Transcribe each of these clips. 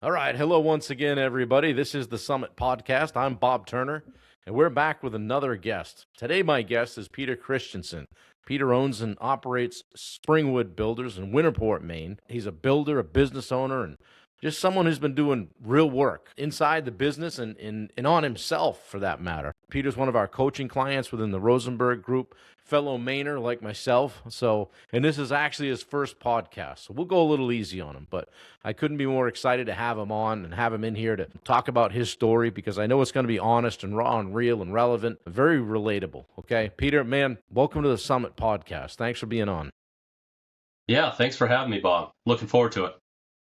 All right. Hello, once again, everybody. This is the Summit Podcast. I'm Bob Turner, and we're back with another guest. Today, my guest is Peter Christensen. Peter owns and operates Springwood Builders in Winterport, Maine. He's a builder, a business owner, and just someone who's been doing real work inside the business and on himself, for that matter. Peter's one of our coaching clients within the Rosenberg Group, fellow Mainer like myself. And this is actually his first podcast, so we'll go a little easy on him. But I couldn't be more excited to have him on and have him in here to talk about his story, because I know it's going to be honest and raw and real and relevant, very relatable. Okay, Peter, man, welcome to the Summit Podcast. Thanks for being on. Yeah, thanks for having me, Bob. Looking forward to it.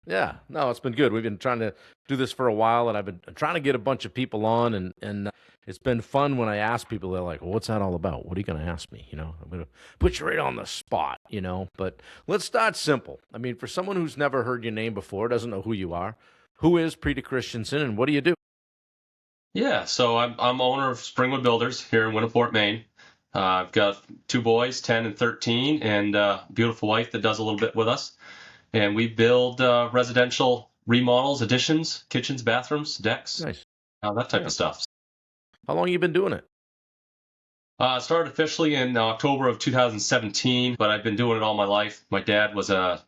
Yeah, no, it's been good. We've been trying to do this for a while, and I've been trying to get a bunch of people on, and it's been fun when I ask people. They're like, well, "What's that all about? What are you going to ask me?" I'm going to put you right on the spot, But let's start simple. I mean, for someone who's never heard your name before, doesn't know who you are, who is Peter Christensen, and what do you do? Yeah, so I'm owner of Springwood Builders here in Winterport, Maine. I've got two boys, 10 and 13, and a beautiful wife that does a little bit with us. And we build residential remodels, additions, kitchens, bathrooms, decks, Nice. that type Yeah. of stuff. How long you been doing it? Started officially in October of 2017, but I've been doing it all my life. My dad was a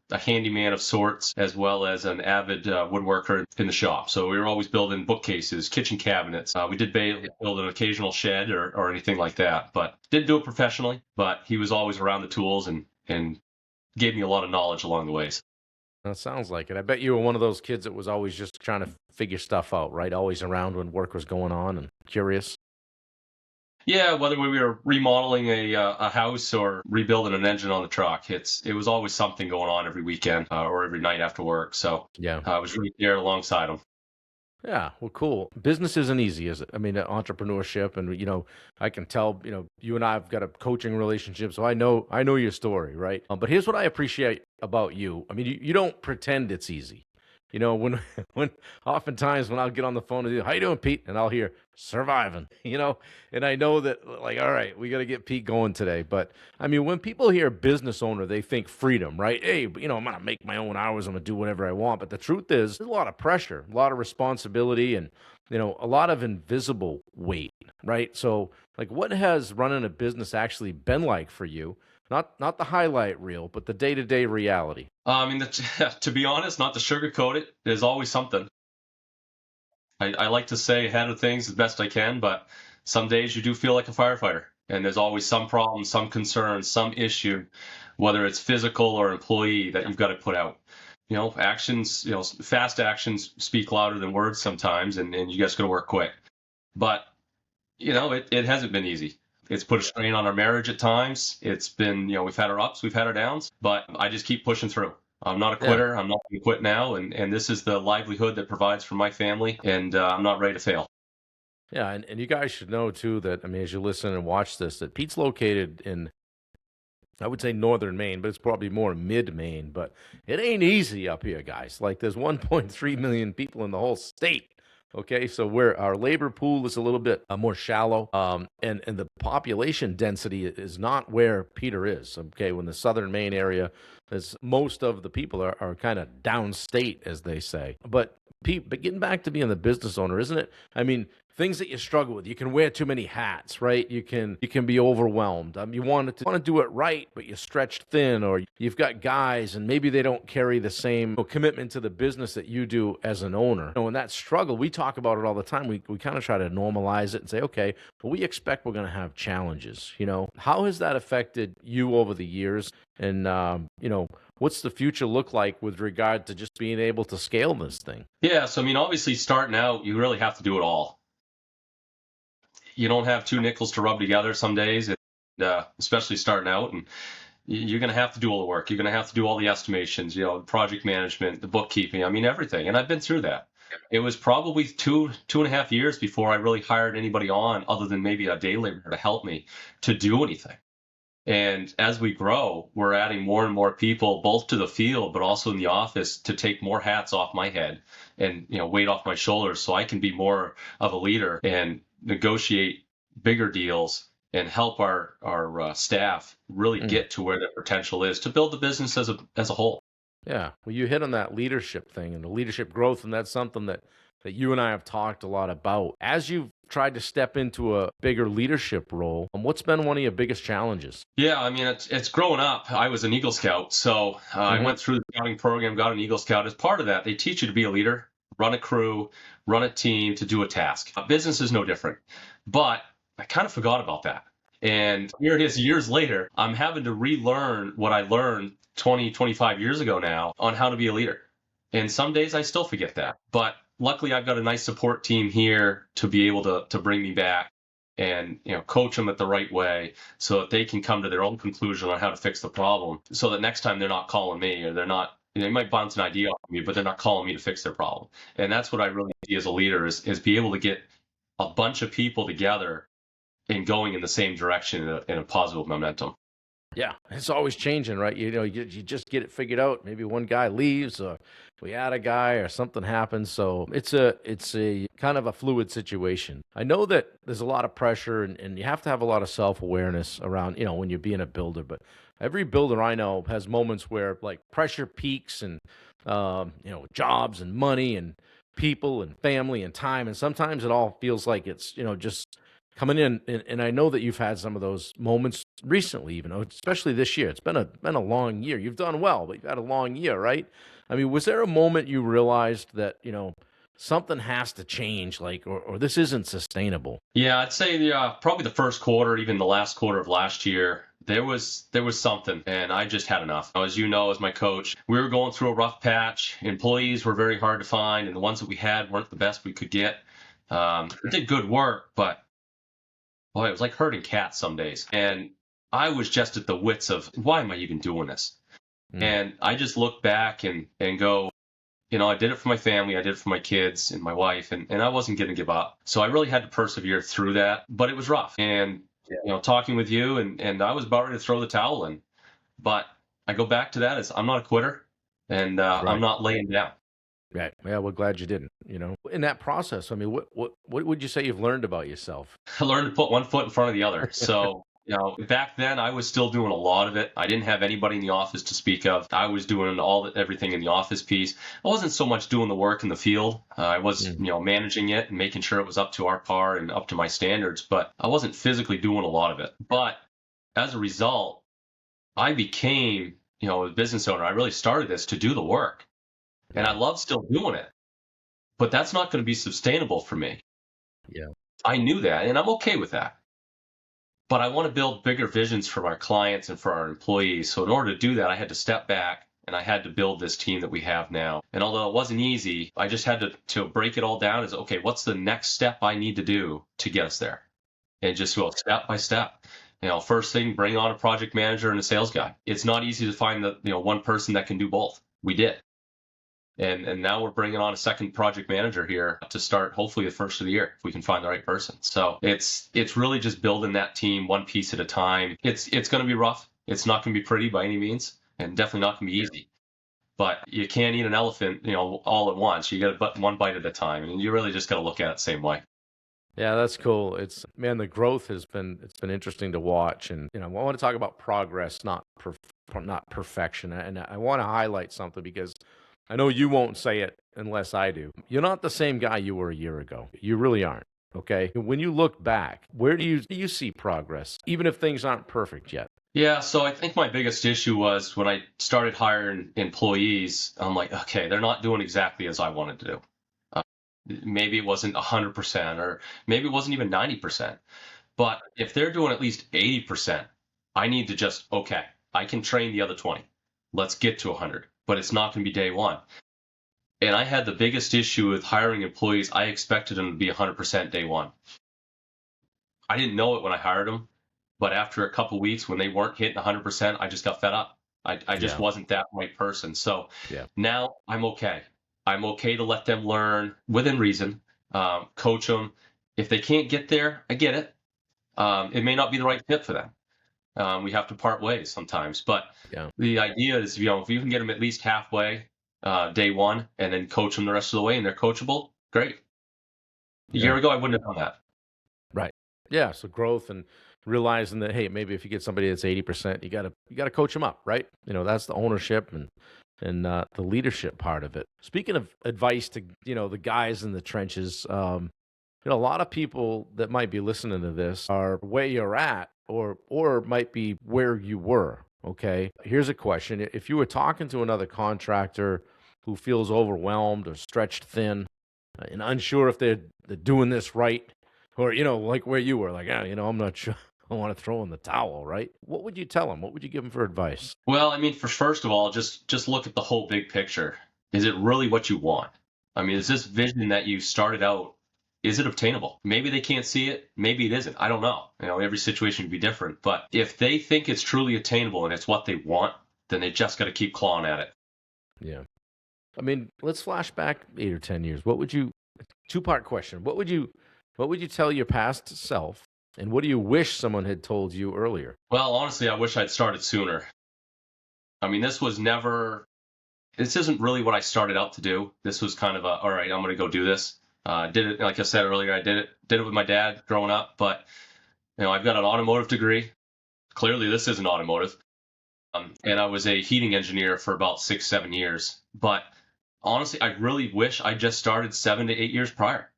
handyman of sorts, as well as an avid woodworker in the shop. So we were always building bookcases, kitchen cabinets. We did build an occasional shed or anything like that, but didn't do it professionally. But he was always around the tools and gave me a lot of knowledge along the ways. That sounds like it. I bet you were one of those kids that was always just trying to figure stuff out, right? Always around when work was going on and curious. Yeah, whether we were remodeling a house or rebuilding an engine on the truck, it was always something going on every weekend or every night after work. So Yeah. I was right there alongside him. Yeah, well, cool. Business isn't easy, is it? I mean, entrepreneurship, and I can tell, you and I have got a coaching relationship, so I know your story, right? But here's what I appreciate about you. I mean, you don't pretend it's easy. When when oftentimes when I'll get on the phone with you, how you doing, Pete? And I'll hear surviving, and I know that, like, all right, we got to get Pete going today. But I mean, when people hear business owner, they think freedom, right? Hey, I'm gonna make my own hours, I'm gonna do whatever I want. But the truth is, there's a lot of pressure, a lot of responsibility, and a lot of invisible weight, right? So, like, what has running a business actually been like for you? Not the highlight reel, but the day-to-day reality. I mean, to be honest, not to sugarcoat it, there's always something. I like to stay ahead of things as best I can, but some days you do feel like a firefighter, and there's always some problem, some concern, some issue, whether it's physical or employee that you've got to put out. Actions, fast actions speak louder than words sometimes, and you guys got to work quick. But, it hasn't been easy. It's put a strain on our marriage at times. It's been, we've had our ups, we've had our downs, but I just keep pushing through. I'm not a quitter. I'm not going to quit now. And this is the livelihood that provides for my family. And I'm not ready to fail. Yeah, and you guys should know, too, that, I mean, as you listen and watch this, that Pete's located in, I would say northern Maine, but it's probably more mid-Maine. But it ain't easy up here, guys. Like, there's 1.3 million people in the whole state. Okay, so our labor pool is a little bit more shallow, and the population density is not where Peter is. Okay, when the southern Maine area, is most of the people are kind of downstate, as they say. But Pete, but getting back to being the business owner, isn't it? I mean, things that you struggle with. You can wear too many hats, right? You can be overwhelmed. You want to do it right, but you're stretched thin, or you've got guys and maybe they don't carry the same commitment to the business that you do as an owner. And that struggle, we talk about it all the time. We kind of try to normalize it and say, okay, but we expect we're going to have challenges. How has that affected you over the years? And what's the future look like with regard to just being able to scale this thing? Yeah, so I mean, obviously starting out, you really have to do it all. You don't have two nickels to rub together some days, and especially starting out, and you're going to have to do all the work. You're going to have to do all the estimations, project management, the bookkeeping. I mean, everything. And I've been through that. It was probably two and a half years before I really hired anybody on other than maybe a day laborer to help me to do anything. And as we grow, we're adding more and more people, both to the field, but also in the office, to take more hats off my head and, weight off my shoulders so I can be more of a leader and negotiate bigger deals and help our staff really get to where their potential is to build the business as a whole. Yeah. Well, you hit on that leadership thing and the leadership growth, and that's something that you and I have talked a lot about. As you've tried to step into a bigger leadership role, what's been one of your biggest challenges? Yeah, I mean, it's growing up. I was an Eagle Scout, so I Hmm. went through the scouting program, got an Eagle Scout. As part of that, they teach you to be a leader, run a crew, run a team, to do a task. Business is no different, but I kind of forgot about that. And here it is years later, I'm having to relearn what I learned 20, 25 years ago now on how to be a leader. And some days I still forget that, but luckily I've got a nice support team here to be able to bring me back and coach them at the right way so that they can come to their own conclusion on how to fix the problem, so that next time they're not calling me, or they're not, they might bounce an idea off me, but they're not calling me to fix their problem. And that's what I really see as a leader, is be able to get a bunch of people together and going in the same direction in a positive momentum. Yeah, it's always changing, right? You just get it figured out. Maybe one guy leaves, or we add a guy, or something happens. So it's a kind of a fluid situation. I know that there's a lot of pressure, and you have to have a lot of self awareness around when you're being a builder. But every builder I know has moments where like pressure peaks, and jobs and money and people and family and time, and sometimes it all feels like it's just coming in, and I know that you've had some of those moments recently, even especially this year. It's been a long year. You've done well, but you've had a long year, right? I mean, was there a moment you realized that something has to change, like, or this isn't sustainable? Yeah, I'd say probably the first quarter, even the last quarter of last year, there was something, and I just had enough. As you know, as my coach, we were going through a rough patch. Employees were very hard to find, and the ones that we had weren't the best we could get. We did good work, but boy, it was like herding cats some days. And I was just at the wits of, why am I even doing this? Mm, And I just look back and go, I did it for my family, I did it for my kids and my wife, and I wasn't going to give up. So I really had to persevere through that, but it was rough. And, talking with you, and I was about ready to throw the towel in, but I go back to that as, I'm not a quitter, and I'm right. not laying down. Right. Yeah. Well, glad you didn't. In that process, I mean, what would you say you've learned about yourself? I learned to put one foot in front of the other. So, back then I was still doing a lot of it. I didn't have anybody in the office to speak of. I was doing everything in the office piece. I wasn't so much doing the work in the field. I was, Mm, managing it and making sure it was up to our par and up to my standards, but I wasn't physically doing a lot of it. But as a result, I became, a business owner. I really started this to do the work, and I yeah. love still doing it, but that's not going to be sustainable for me. Yeah. I knew that, and I'm okay with that. But I want to build bigger visions for our clients and for our employees. So in order to do that, I had to step back and I had to build this team that we have now. And although it wasn't easy, I just had to break it all down as, okay, what's the next step I need to do to get us there? And just go step by step. First thing, bring on a project manager and a sales guy. It's not easy to find the, one person that can do both. We did. And now we're bringing on a second project manager here to start hopefully the first of the year if we can find the right person. So it's really just building that team one piece at a time. It's going to be rough. It's not going to be pretty by any means, and definitely not going to be easy. But you can't eat an elephant, all at once. You got to one bite at a time, and you really just got to look at it the same way. Yeah, that's cool. It's man, the growth it's been interesting to watch, and I want to talk about progress, not perfection. And I want to highlight something because I know you won't say it unless I do. You're not the same guy you were a year ago. You really aren't. Okay. When you look back, where do you see progress, even if things aren't perfect yet? Yeah, so I think my biggest issue was when I started hiring employees, I'm like, okay, they're not doing exactly as I wanted to do. Uh, Maybe it wasn't 100%, or maybe it wasn't even 90%. But if they're doing at least 80%, I need to just, okay, I can train the other 20. Let's get to 100, but it's not going to be day one. And I had the biggest issue with hiring employees. I expected them to be 100% day one. I didn't know it when I hired them, but after a couple of weeks when they weren't hitting 100%, I just got fed up. I just Yeah. wasn't that right person. So Yeah. now I'm okay. I'm okay to let them learn within reason, coach them. If they can't get there, I get it. It may not be the right fit for them. We have to part ways sometimes, but Yeah. the idea is, if you can get them at least halfway day one, and then coach them the rest of the way, and they're coachable, great. A Yeah. year ago, I wouldn't have done that. Right. Yeah. So growth and realizing that, hey, maybe if you get somebody that's 80%, you gotta coach them up, right? That's the ownership, and and the leadership part of it. Speaking of advice to the guys in the trenches, a lot of people that might be listening to this are where you're at, or might be where you were. Okay, here's a question: if you were talking to another contractor who feels overwhelmed or stretched thin and unsure if they're doing this right, or like where you were, like, I'm not sure. I want to throw in the towel, right? What would you tell them? What would you give them for advice? Well, I mean, for first of all, just look at the whole big picture. Is it really what you want? I mean, is this vision that you started out, is it obtainable? Maybe they can't see it. Maybe it isn't. I don't know. Every situation would be different. But if they think it's truly attainable and it's what they want, then they just got to keep clawing at it. Yeah. I mean, let's flash back 8 or 10 years. What would you, two-part question. What would you tell your past self, and what do you wish someone had told you earlier? Well, honestly, I wish I'd started sooner. I mean, this isn't really what I started out to do. This was kind of all right, I'm going to go do this. Did it, like I said earlier, I did it with my dad growing up, but I've got an automotive degree. Clearly this isn't automotive. And I was a heating engineer for about 6-7 years. But honestly, I really wish I just started 7 to 8 years prior,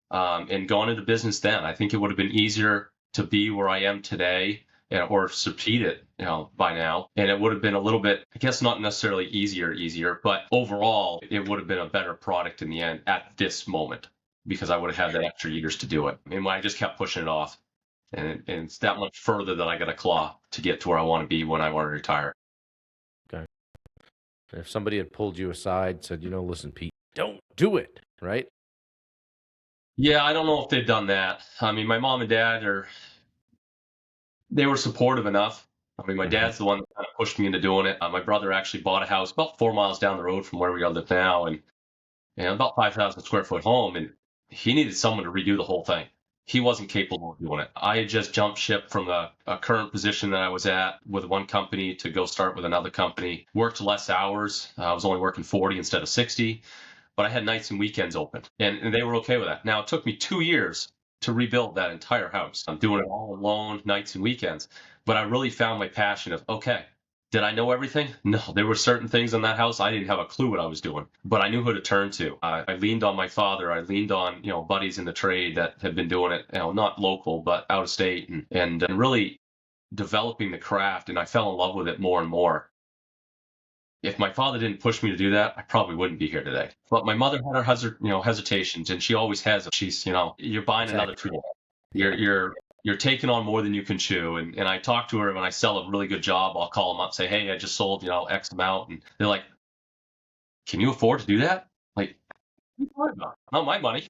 and gone into business then. I think it would have been easier to be where I am today, or succeed it, by now. And it would have been a little bit, I guess, not necessarily easier, but overall, it would have been a better product in the end at this moment, because I would have had that extra years to do it. And I just kept pushing it off. And it's that much further that I got to claw to get to where I want to be when I want to retire. Okay. If somebody had pulled you aside, said, listen, Pete, don't do it, right? Yeah, I don't know if they've done that. I mean, my mom and dad they were supportive enough. I mean, my dad's the one that kind of pushed me into doing it. My brother actually bought a house about 4 miles down the road from where we live now, and about 5,000 square foot home, and he needed someone to redo the whole thing. He wasn't capable of doing it. I had just jumped ship from a current position that I was at with one company to go start with another company. Worked less hours. I was only working 40 instead of 60, but I had nights and weekends open, and they were okay with that. Now, it took me 2 years to rebuild that entire house. I'm doing it all alone, nights and weekends. But I really found my passion of, okay, did I know everything? No, there were certain things in that house I didn't have a clue what I was doing, but I knew who to turn to. I leaned on my father. I leaned on buddies in the trade that had been doing it, not local but out of state, and really developing the craft. And I fell in love with it more and more. If my father didn't push me to do that, I probably wouldn't be here today. But my mother had her hesitations, and she always has. She's you're buying another tool. You're taking on more than you can chew. And I talk to her when I sell a really good job. I'll call them up, say, hey, I just sold, X amount. And they're like, can you afford to do that? Like, not my money.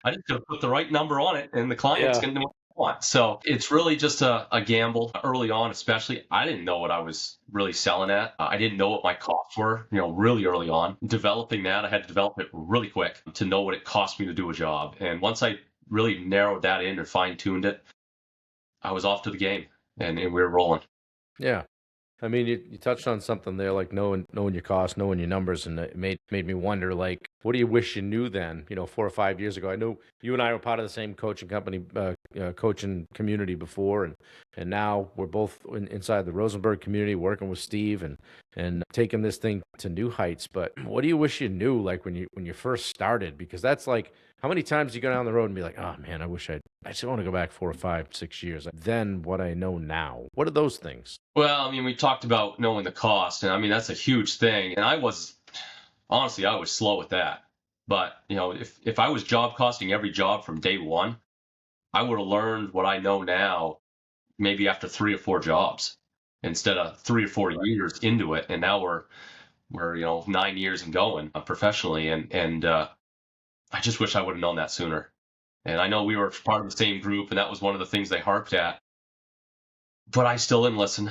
I just got to put the right number on it, and the client's going to know what they want. So it's really just a gamble early on, especially. I didn't know what I was really selling at. I didn't know what my costs were, really early on. Developing that, I had to develop it really quick to know what it cost me to do a job. And once I really narrowed that in and fine-tuned it, I was off to the game, and we were rolling. Yeah. I mean, you touched on something there, like knowing your costs, knowing your numbers, and it made me wonder, like, what do you wish you knew then, 4 or 5 years ago? I know you and I were part of the same coaching company, coaching community before, and now we're both inside the Rosenberg community, working with Steve and taking this thing to new heights. But what do you wish you knew, like when you first started? Because that's like, how many times you go down the road and be like, oh man, I just want to go back 4 or 5, 6 years. Then what I know now. What are those things? Well, I mean, we talked about knowing the cost, and I mean, that's a huge thing. And I was slow with that. But, if I was job costing every job from day one, I would have learned what I know now, maybe after 3 or 4 jobs instead of 3 or 4 years into it. And now we're 9 years and going professionally. And I just wish I would have known that sooner. And I know we were part of the same group, and that was one of the things they harped at. But I still didn't listen.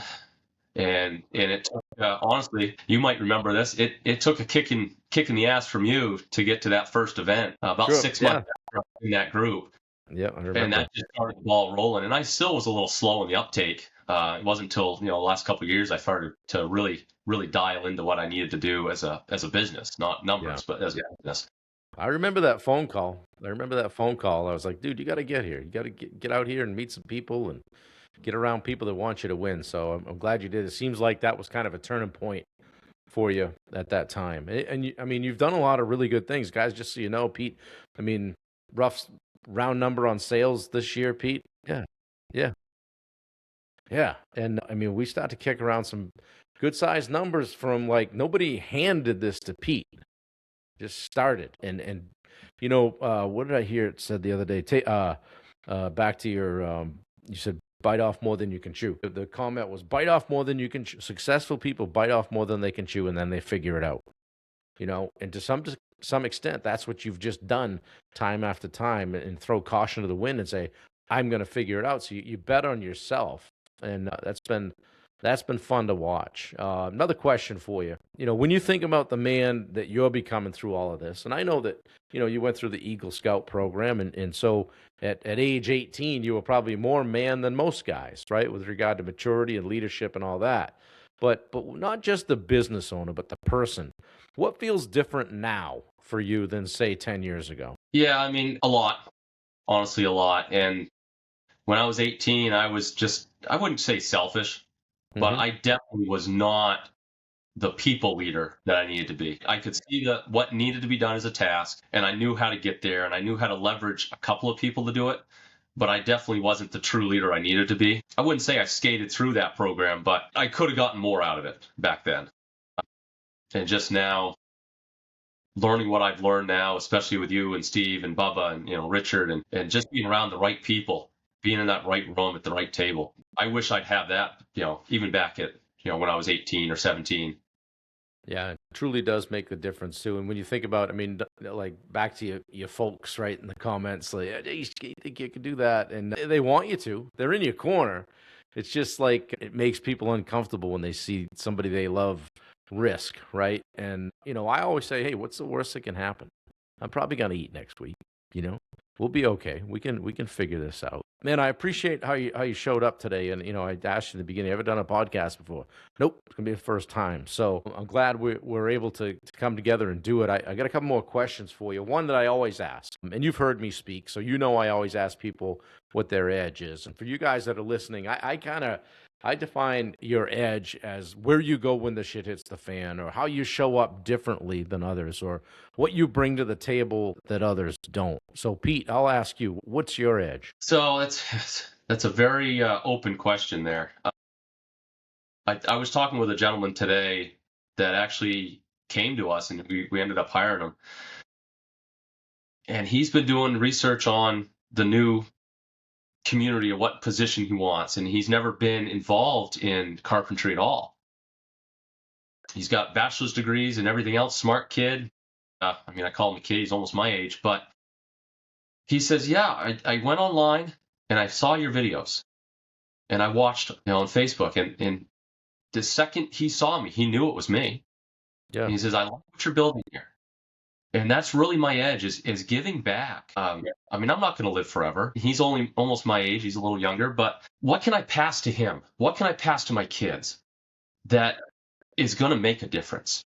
And it took, honestly, you might remember this. It took a kick in the ass from you to get to that first event, about Sure, 6 months after in that group. Yeah, I remember. And that just started the ball rolling. And I still was a little slow in the uptake. It wasn't until the last couple of years I started to really, really dial into what I needed to do as a business, not numbers, but as a business. I remember that phone call. I was like, dude, you got to get here. You got to get out here and meet some people and get around people that want you to win. So I'm glad you did. It seems like that was kind of a turning point for you at that time. And you, I mean, you've done a lot of really good things, guys. Just so you know, Pete. I mean, rough round number on sales this year, Pete. Yeah, yeah, yeah. And I mean, we start to kick around some good sized numbers from like nobody handed this to Pete. Just started. And you know, what did I hear it said the other day? Back to your you said bite off more than you can chew. The comment was bite off more than you can chew. Successful people bite off more than they can chew, and then they figure it out. You know, and to some extent, that's what you've just done time after time, and throw caution to the wind and say, "I'm going to figure it out." So you bet on yourself, and that's been fun to watch. Another question for you. You know, when you think about the man that you're becoming through all of this, and I know that, you know, you went through the Eagle Scout program, and so at age 18, you were probably more man than most guys, right, with regard to maturity and leadership and all that. But not just the business owner, but the person. What feels different now for you than say 10 years ago? Yeah, I mean, a lot, honestly, a lot. And when I was 18, I was just, I wouldn't say selfish, but Hmm. I definitely was not the people leader that I needed to be. I could see what needed to be done as a task, and I knew how to get there, and I knew how to leverage a couple of people to do it. But I definitely wasn't the true leader I needed to be. I wouldn't say I skated through that program, but I could have gotten more out of it back then. And just now, learning what I've learned now, especially with you and Steve and Bubba and Richard, and just being around the right people, being in that right room at the right table. I wish I'd have that, even back at when I was 18 or 17. Yeah, it truly does make the difference too. And when you think about, I mean, like back to your folks, right, in the comments, like, "Hey, you think you could do that?" And they want you to. They're in your corner. It's just like it makes people uncomfortable when they see somebody they love risk, right? And you know, I always say, "Hey, what's the worst that can happen? I'm probably gonna eat next week. You know, we'll be okay. We can figure this out." Man, I appreciate how you showed up today. And you know, I asked you in the beginning, ever done a podcast before? Nope, it's gonna be the first time. So I'm glad we're able to come together and do it. I got a couple more questions for you. One that I always ask, and you've heard me speak, so you know I always ask people what their edge is. And for you guys that are listening, I define your edge as where you go when the shit hits the fan, or how you show up differently than others, or what you bring to the table that others don't. So, Pete, I'll ask you, what's your edge? So that's a very open question there. I was talking with a gentleman today that actually came to us, and we ended up hiring him. And he's been doing research on the new community of what position he wants, and he's never been involved in carpentry at all. He's got bachelor's degrees and everything else. Smart kid. I mean, I call him a kid. He's almost my age, but he says, "Yeah, I went online and I saw your videos, and I watched on Facebook, and the second he saw me, he knew it was me. Yeah. And he says, I like what you're building here." And that's really my edge is giving back. I mean, I'm not going to live forever. He's only almost my age. He's a little younger, but what can I pass to him? What can I pass to my kids that is going to make a difference?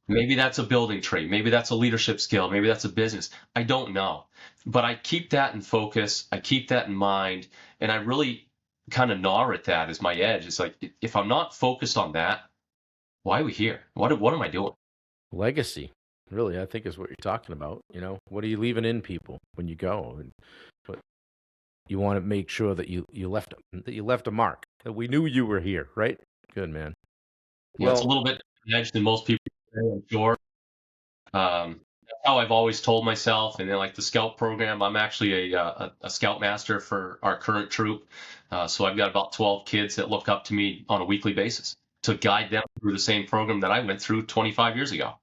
Maybe that's a building trade. Maybe that's a leadership skill. Maybe that's a business. I don't know. But I keep that in focus. I keep that in mind. And I really kind of gnaw at that as my edge. It's like, if I'm not focused on that, why are we here? What am I doing? Legacy, really, I think is what you're talking about. You know, what are you leaving in people when you go? And but you want to make sure that you left a mark, that we knew you were here, right? Good, man. It's a Well, little bit edge than most people say, I'm sure. That's how I've always told myself. And then, like the scout program, I'm actually a scout master for our current troop. So I've got about 12 kids that look up to me on a weekly basis to guide them through the same program that I went through 25 years ago.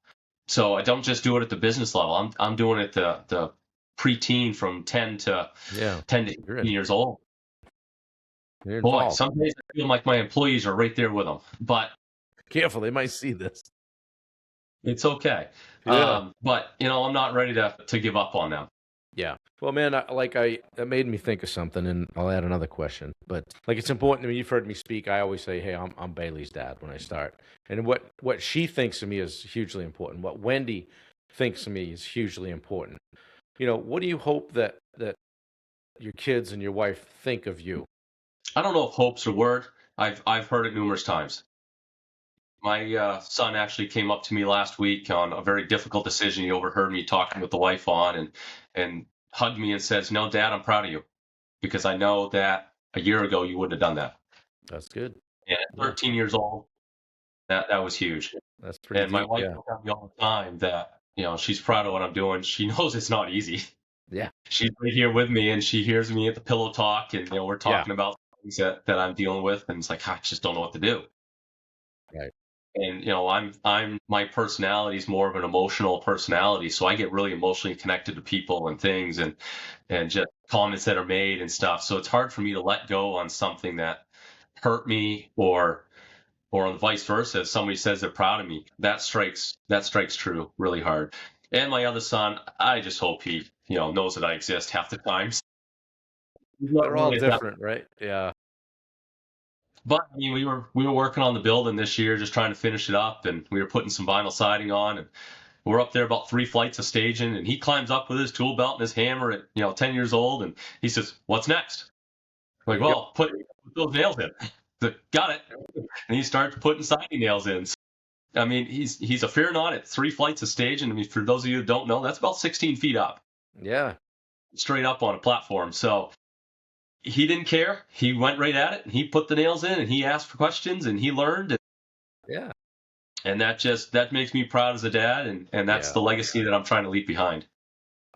So I don't just do it at the business level. I'm doing it the preteen from 10 to yeah, 10 to you're 18 years old. Boy, involved. some days I feel like my employees are right there with them, but Careful, they might see this. it's okay. Yeah. But I'm not ready to give up on them. Yeah. Well, man, that made me think of something, and I'll add another question. But like, it's important to me. You've heard me speak. I always say, "Hey, I'm Bailey's dad" when I start, and what she thinks of me is hugely important. What Wendy thinks of me is hugely important. You know, what do you hope that your kids and your wife think of you? I don't know if hope's a word. I've heard it numerous times. My son actually came up to me last week on a very difficult decision he overheard me talking with the wife on, and hugged me and says, "No, Dad, I'm proud of you because I know that a year ago you wouldn't have done that." That's good. And at Yeah, 13 years old, that was huge. that's pretty And my deep. wife Yeah, will tell me all the time that, she's proud of what I'm doing. She knows it's not easy. yeah, She's right here with me, and she hears me at the pillow talk, and we're yeah. talking about things that I'm dealing with, and it's like, I just don't know what to do. Right. And I'm my personality is more of an emotional personality, so I get really emotionally connected to people and things, and just comments that are made and stuff. So it's hard for me to let go on something that hurt me, or on vice versa. If somebody says they're proud of me, that strikes true really hard. And my other son, I just hope he knows that I exist half the times. He's not They're all really at that. different, right? Yeah, But I mean, we were working on the building this year, just trying to finish it up, and we were putting some vinyl siding on, and we're up there about 3 flights of staging, and he climbs up with his tool belt and his hammer at 10 years old, and he says, "What's next?" I'm there like, you go. "Well, put those nails in." Got it. And he starts putting siding nails in. So, I mean, he's a fair nod at 3 flights of staging. I mean, for those of you who don't know, that's about 16 feet up, Yeah, straight up on a platform. So he didn't care. He went right at it, and he put the nails in, and he asked for questions, and he learned, yeah, and that makes me proud as a dad, and that's yeah, the legacy that I'm trying to leave behind.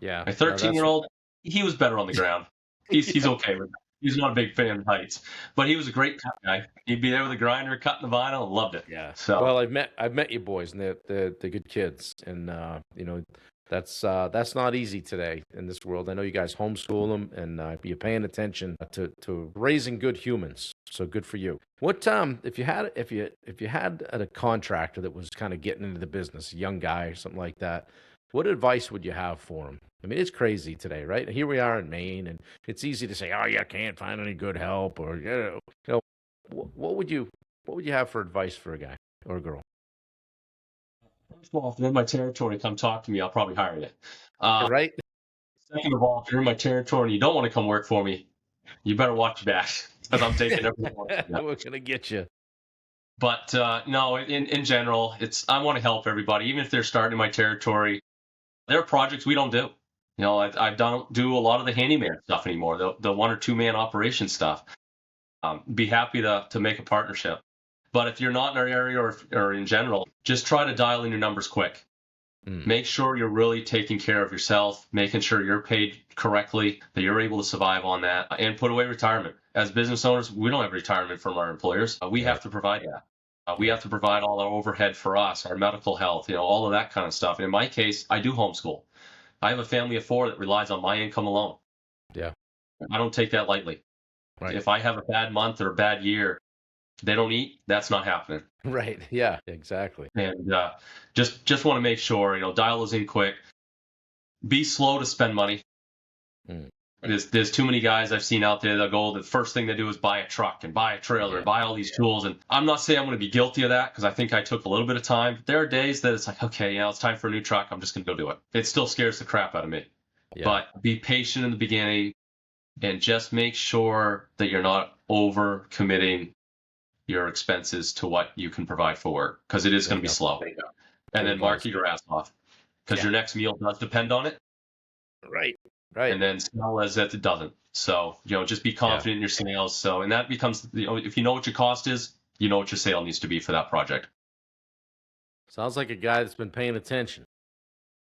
yeah. My No, 13 that's year old, he was better on the ground. He's yeah, okay with that. He's not a big fan of heights, but he was a great cut guy. He'd be there with a grinder, cutting the vinyl, and loved it. yeah. So Well, I've met you boys, and they're good kids, and that's not easy today in this world. I know you guys homeschool them, and you're paying attention to raising good humans. So good for you. What if you had a contractor that was kind of getting into the business, a young guy or something like that, what advice would you have for him? I mean, it's crazy today, right? Here we are in Maine, and it's easy to say, "Oh, you can't find any good help," or what would you have for advice for a guy or a girl? first of all, if you're in my territory, come talk to me. I'll probably hire you. Uh, Right? Second of all, if you're in my territory and you don't want to come work for me, you better watch your back because I'm taking everything away from you. We're gonna get you. But no, in general, I want to help everybody, even if they're starting in my territory. There are projects we don't do. I don't do a lot of the handyman stuff anymore. The 1 or 2 man operation stuff. Be happy to make a partnership. But if you're not in our area, or in general, just try to dial in your numbers quick. Mm, Make sure you're really taking care of yourself, making sure you're paid correctly, that you're able to survive on that, and put away retirement. As business owners, we don't have retirement from our employers. We right. have to provide that. We Yeah. have to provide all our overhead for us, our medical health, all of that kind of stuff. And in my case, I do homeschool. I have a family of 4 that relies on my income alone. Yeah. I don't take that lightly. Right. If I have a bad month or a bad year, they don't eat, that's not happening. Right. Yeah. Exactly. And just want to make sure, dial us in quick. Be slow to spend money. Mm, There's too many guys I've seen out there that go, the first thing they do is buy a truck and buy a trailer yeah. and buy all these tools. And I'm not saying I'm going to be guilty of that because I think I took a little bit of time. But there are days that it's like, okay, it's time for a new truck. I'm just going to go do it. It still scares the crap out of me. Yeah. But be patient in the beginning and just make sure that you're not over committing your expenses to what you can provide for work because it is There going you to be go. slow. And Good then advice. market your ass off because Yeah. your next meal does depend on it. Right. Right. And then sell as if it doesn't. So, just be Yeah. confident in your sales. So, and that becomes, if you know what your cost is, you know what your sale needs to be for that project. Sounds like a guy that's been paying attention.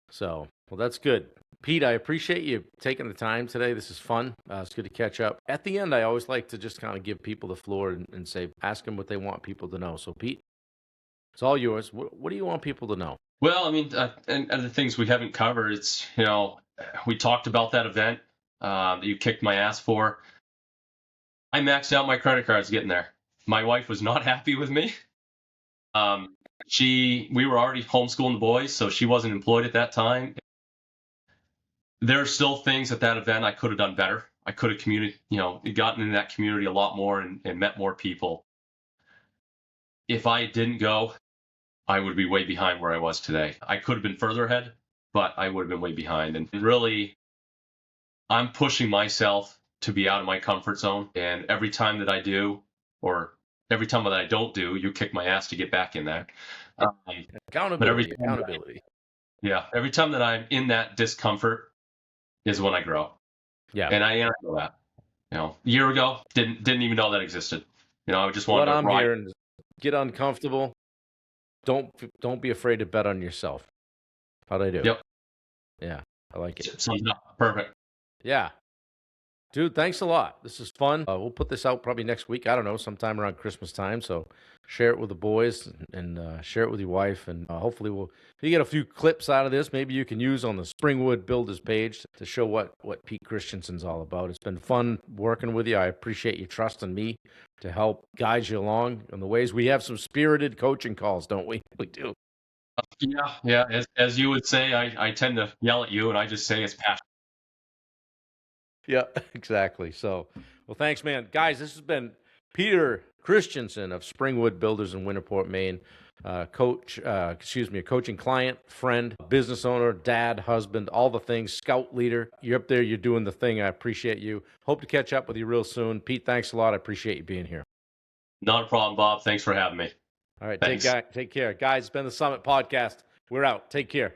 So, well, that's good. Pete, I appreciate you taking the time today. This is fun. It's good to catch up. At the end, I always like to just kind of give people the floor and say, ask them what they want people to know. So, Pete, it's all yours. What do you want people to know? Well, I mean, and the things we haven't covered, it's, we talked about that event that you kicked my ass for. I maxed out my credit cards getting there. My wife was not happy with me. We were already homeschooling the boys, so she wasn't employed at that time. There are still things at that event I could have done better. I could have gotten in that community a lot more and met more people. If I didn't go, I would be way behind where I was today. I could have been further ahead, but I would have been way behind. And really, I'm pushing myself to be out of my comfort zone. And every time that I do, or every time that I don't do, you kick my ass to get back in there. Um, but Accountability, accountability. every time that I'm in that discomfort is when I grow. Yeah. And I know that. A year ago, didn't even know that existed. I just wanted What to I'm ride. hearing is get uncomfortable. Don't be afraid to bet on yourself. How'd I do? Yep. Yeah, I like it. Sums it up. Perfect. Yeah. Dude, thanks a lot. This is fun. We'll put this out probably next week. I don't know, sometime around Christmas time. So share it with the boys and share it with your wife. And hopefully if you get a few clips out of this, maybe you can use on the Springwood Builders page to show what Pete Christensen's all about. It's been fun working with you. I appreciate you trusting me to help guide you along in the ways. We have some spirited coaching calls, don't we? We do. Yeah. As you would say, I tend to yell at you, and I just say it's passion. Yeah, exactly. So, well, thanks, man. Guys, this has been Peter Christensen of Springwood Builders in Winterport, Maine. A coaching client, friend, business owner, dad, husband, all the things, scout leader. You're up there, you're doing the thing. I appreciate you. Hope to catch up with you real soon. Pete, thanks a lot. I appreciate you being here. Not a problem, Bob. Thanks for having me. All right, Thanks. take care. Guys, it's been the Summit Podcast. We're out. Take care.